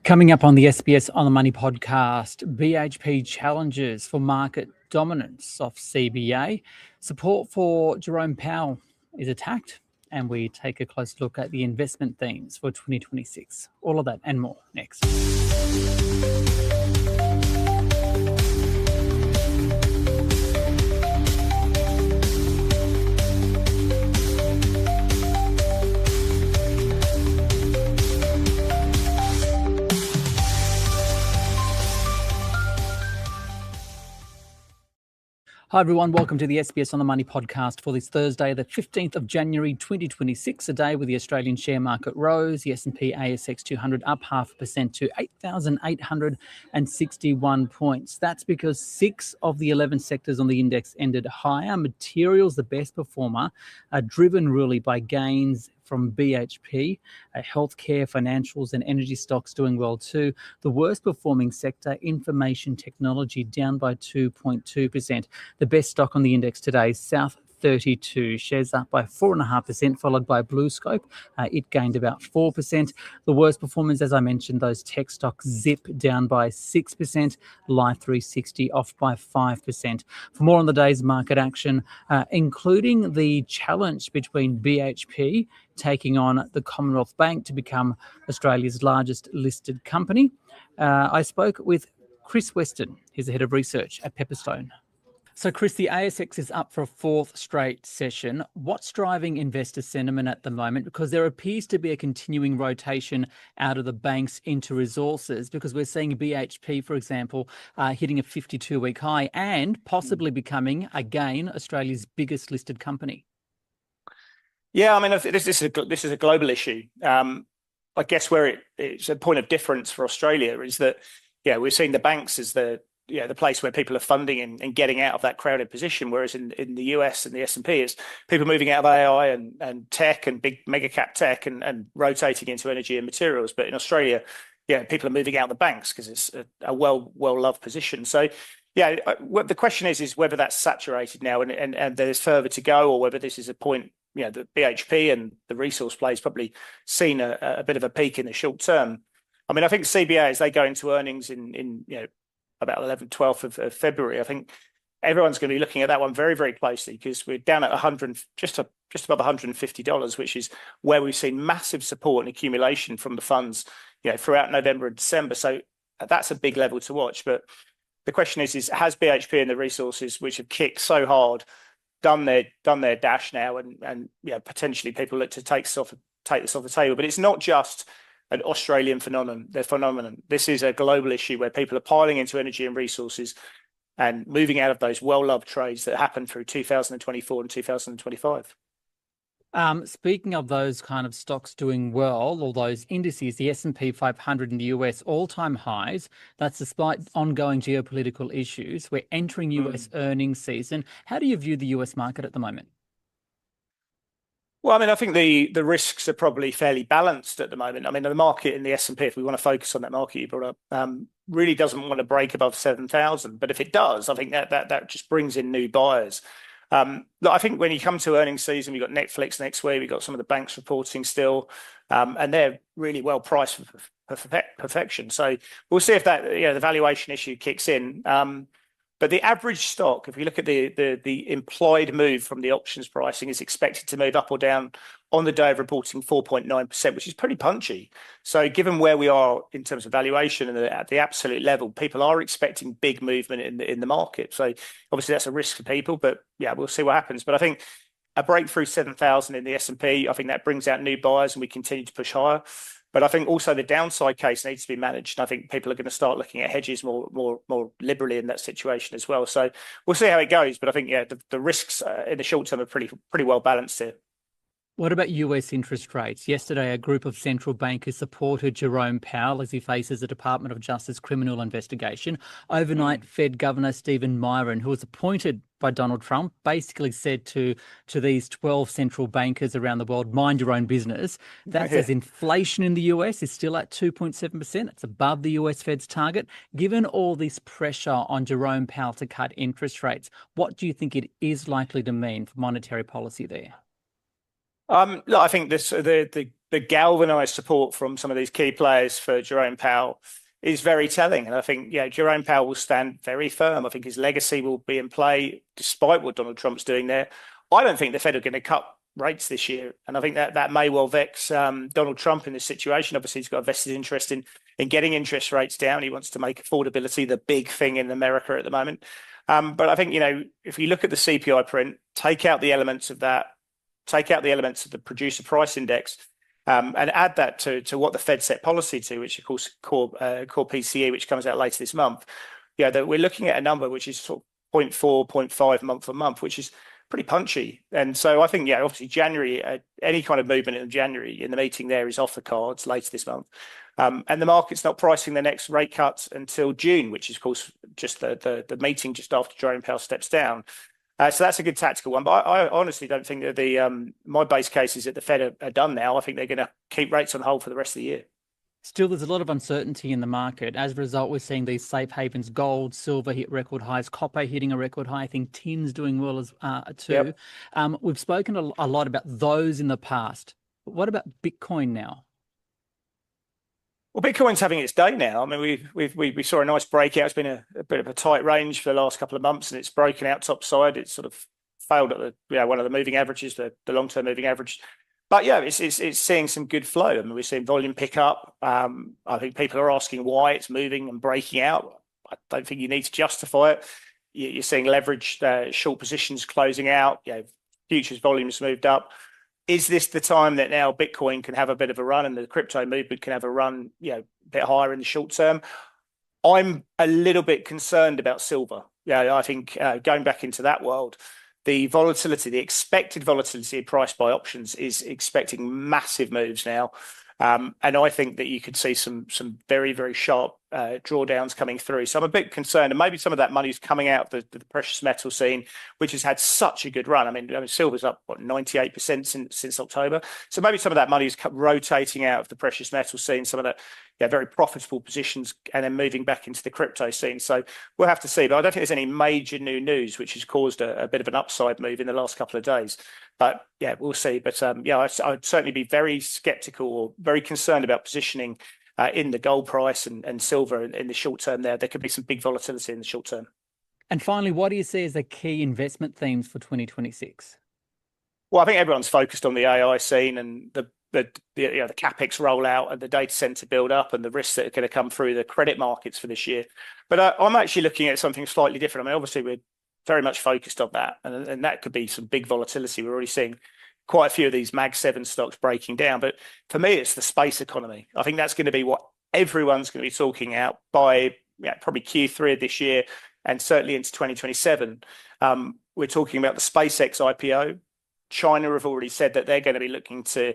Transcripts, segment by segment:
Coming up on the SBS On the Money podcast, BHP challenges for market dominance of CBA. Support for Jerome Powell is attacked, and we take a close look at the investment themes for 2026. All of that and more next. Hi everyone, welcome to the SBS On the Money podcast for this Thursday, the 15th of January 2026, a day where the Australian share market rose, the S&P ASX 200 up 0.5% to 8,861 points. That's because 6 of the 11 sectors on the index ended higher. Materials, the best performer, are driven really by gains from BHP, healthcare, financials and energy stocks doing well too. The worst performing sector, information technology, down by 2.2%. The best stock on the index today, South 32, shares up by 4.5%, followed by BlueScope. It gained about 4%. The worst performance, as I mentioned, those tech stocks, Zip down by 6%, Life 360 off by 5%. For more on the day's market action, including the challenge between BHP taking on the Commonwealth Bank to become Australia's largest listed company, I spoke with Chris Weston. He's the head of research at Pepperstone. So, Chris, the ASX is up for a fourth straight session. What's driving investor sentiment at the moment? Because there appears to be a continuing rotation out of the banks into resources, because we're seeing BHP, for example, hitting a 52-week high and possibly becoming, again, Australia's biggest listed company. Yeah, I mean, this is a global issue. I guess where it's a point of difference for Australia is that, yeah, we're seeing the banks as the place where people are funding and getting out of that crowded position, whereas in the US and the S&P, it's people moving out of AI and tech and big mega cap tech and rotating into energy and materials. But in Australia, yeah, people are moving out of the banks because it's a well-loved position. So, yeah, the question is whether that's saturated now and there's further to go, or whether this is a point, the BHP and the resource plays probably seen a bit of a peak in the short term. I mean, I think CBA, as they go into earnings in about 11th, 12th of February, I think everyone's going to be looking at that one very, very closely, because we're down at just above $150, which is where we've seen massive support and accumulation from the funds, throughout November and December. So that's a big level to watch. But the question is has BHP and the resources, which have kicked so hard, done their dash now, and potentially people look to take this off the table. But it's not just an Australian phenomenon. This is a global issue where people are piling into energy and resources and moving out of those well-loved trades that happened through 2024 and 2025. Speaking of those kind of stocks doing well, or those indices, the S&P 500 in the US, all-time highs. That's despite ongoing geopolitical issues. We're entering US earnings season. How do you view the US market at the moment? Well, I mean, I think the risks are probably fairly balanced at the moment. I mean, the market in the S&P, if we want to focus on that market you brought up, really doesn't want to break above 7,000. But if it does, I think that just brings in new buyers. Look, I think when you come to earnings season, we've got Netflix next week, we've got some of the banks reporting still, and they're really well priced for perfection. So we'll see if that the valuation issue kicks in. But the average stock, if we look at the implied move from the options pricing, is expected to move up or down on the day of reporting 4.9%, which is pretty punchy. So given where we are in terms of valuation and at the absolute level, people are expecting big movement in the market. So obviously that's a risk for people, but yeah, we'll see what happens. But I think a breakthrough 7,000 in the S&P, I think that brings out new buyers and we continue to push higher. But I think also the downside case needs to be managed. And I think people are going to start looking at hedges more liberally in that situation as well. So we'll see how it goes. But I think, the risks in the short term are pretty well balanced here. What about US interest rates? Yesterday, a group of central bankers supported Jerome Powell as he faces a Department of Justice criminal investigation. Overnight, Fed Governor Stephen Miron, who was appointed by Donald Trump, basically said to these 12 central bankers around the world, mind your own business. That says inflation in the US is still at 2.7%. It's above the US Fed's target. Given all this pressure on Jerome Powell to cut interest rates, what do you think it is likely to mean for monetary policy there? Look, I think the galvanized support from some of these key players for Jerome Powell is very telling. And I think, Jerome Powell will stand very firm. I think his legacy will be in play despite what Donald Trump's doing there. I don't think the Fed are going to cut rates this year. And I think that may well vex Donald Trump in this situation. Obviously, he's got a vested interest in getting interest rates down. He wants to make affordability the big thing in America at the moment. But I think, if you look at the CPI print, take out the elements of that, take out the elements of the producer price index, and add that to what the Fed set policy to, which of course core PCE, which comes out later this month. That we're looking at a number which is sort of 0.4, 0.5 month on month, which is pretty punchy. And so I think, obviously January, any kind of movement in January in the meeting there is off the cards later this month. And the market's not pricing the next rate cuts until June, which is of course just the meeting just after Jerome Powell steps down. So that's a good tactical one. But I honestly don't think that my base case is that the Fed are done now. I think they're going to keep rates on hold for the rest of the year. Still, there's a lot of uncertainty in the market. As a result, we're seeing these safe havens, gold, silver hit record highs, copper hitting a record high. I think tin's doing well as too. Yep. We've spoken a lot about those in the past. But what about Bitcoin now? Well, Bitcoin's having its day now. I mean, we saw a nice breakout. It's been a bit of a tight range for the last couple of months, and it's broken out topside. It's sort of failed at one of the moving averages, the long-term moving average. But it's seeing some good flow. I mean, we're seeing volume pick up. I think people are asking why it's moving and breaking out. I don't think you need to justify it. You're seeing leverage, short positions closing out. Futures volumes moved up. Is this the time that now Bitcoin can have a bit of a run and the crypto movement can have a run, a bit higher in the short term? I'm a little bit concerned about silver. I think going back into that world, the volatility, the expected volatility priced by options is expecting massive moves now. And I think that you could see some very, very sharp drawdowns coming through. So I'm a bit concerned, and maybe some of that money is coming out of the precious metal scene, which has had such a good run. I mean silver's up 98% since October. So maybe some of that money is rotating out of the precious metal scene, some of the very profitable positions, and then moving back into the crypto scene. So we'll have to see. But I don't think there's any major new news which has caused a bit of an upside move in the last couple of days. But we'll see. But I'd certainly be very skeptical or very concerned about positioning in the gold price and silver in the short term. There could be some big volatility in the short term. And finally, what do you see as the key investment themes for 2026? Well, I think everyone's focused on the AI scene and the capex rollout and the data center build up and the risks that are going to come through the credit markets for this year. But I'm actually looking at something slightly different. I mean, obviously we're very much focused on that, and that could be some big volatility. We're already seeing quite a few of these Mag 7 stocks breaking down. But for me, it's the space economy. I think that's going to be what everyone's going to be talking about by probably Q3 of this year and certainly into 2027. We're talking about the SpaceX IPO. China have already said that they're going to be looking to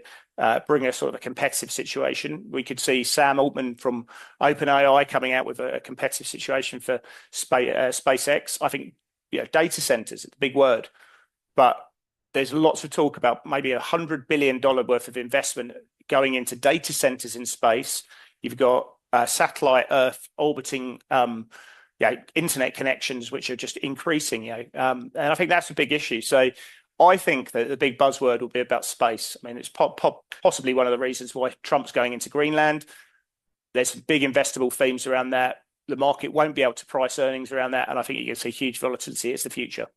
bring a sort of a competitive situation. We could see Sam Altman from OpenAI coming out with a competitive situation for SpaceX. I think data centers, it's a big word, but there's lots of talk about maybe $100 billion worth of investment going into data centers in space. You've got satellite Earth orbiting, internet connections, which are just increasing. And I think that's a big issue. So I think that the big buzzword will be about space. I mean, it's possibly one of the reasons why Trump's going into Greenland. There's some big investable themes around that. The market won't be able to price earnings around that. And I think you're going to see huge volatility. It's the future.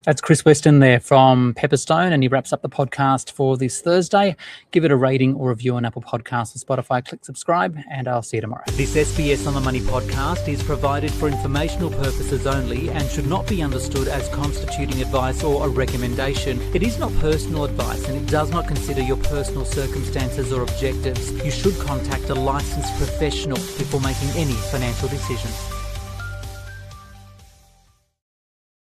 That's Chris Weston there from Pepperstone, and he wraps up the podcast for this Thursday. Give it a rating or review on Apple Podcasts or Spotify. Click subscribe, and I'll see you tomorrow. This SBS on the Money podcast is provided for informational purposes only and should not be understood as constituting advice or a recommendation. It is not personal advice, and it does not consider your personal circumstances or objectives. You should contact a licensed professional before making any financial decisions.